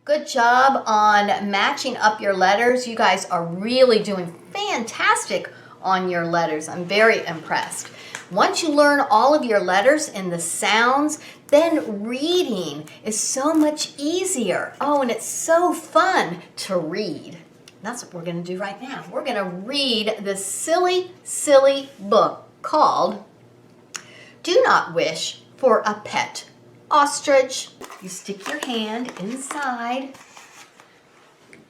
Good job on matching up your letters. You guys are really doing fantastic on your letters. I'm very impressed. Once you learn all of your letters and the sounds, then reading is so much easier. Oh, and it's so fun to read. That's what we're going to do right now. We're going to read this silly, silly book called Do Not Wish for a Pet Ostrich. You stick your hand inside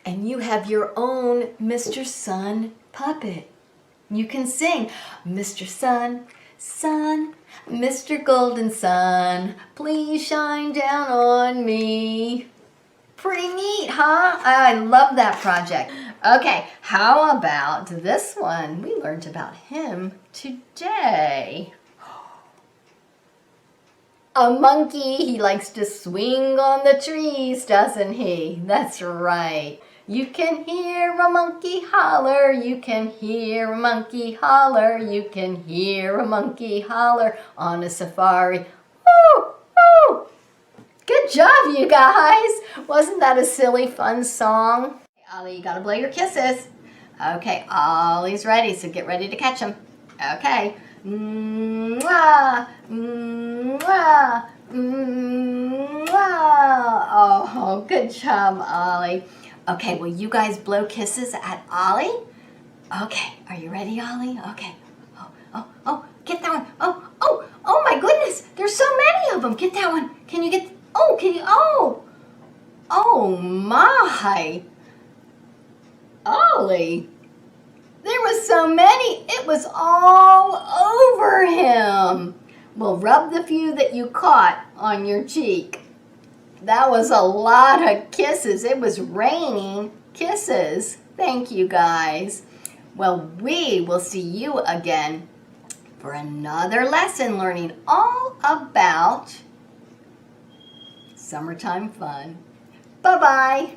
and you have your own Mr. Sun puppet. You can sing, Mr. Sun, Sun, Mr. Golden Sun, please shine down on me. Pretty neat, huh? I love that project. Okay, how about this one? We learned about him today. A monkey, he likes to swing on the trees, doesn't he? That's right. You can hear a monkey holler, you can hear a monkey holler, you can hear a monkey holler on a safari. Woo! Woo! Good job, you guys. Wasn't that a silly, fun song? Ollie, you gotta blow your kisses. Okay, Ollie's ready, so get ready to catch him. Okay. Mwah, mwah, mwah. Oh, good job, Ollie. Okay, will you guys blow kisses at Ollie? Okay, are you ready, Ollie? Okay. Oh, get that one. Oh my goodness, there's so many of them. Get that one. Can you get, oh my. Ollie. There was so many, it was all over him. Well, rub the few that you caught on your cheek. That was a lot of kisses. It was raining kisses. Thank you, guys. Well, we will see you again for another lesson learning all about summertime fun. Bye-bye.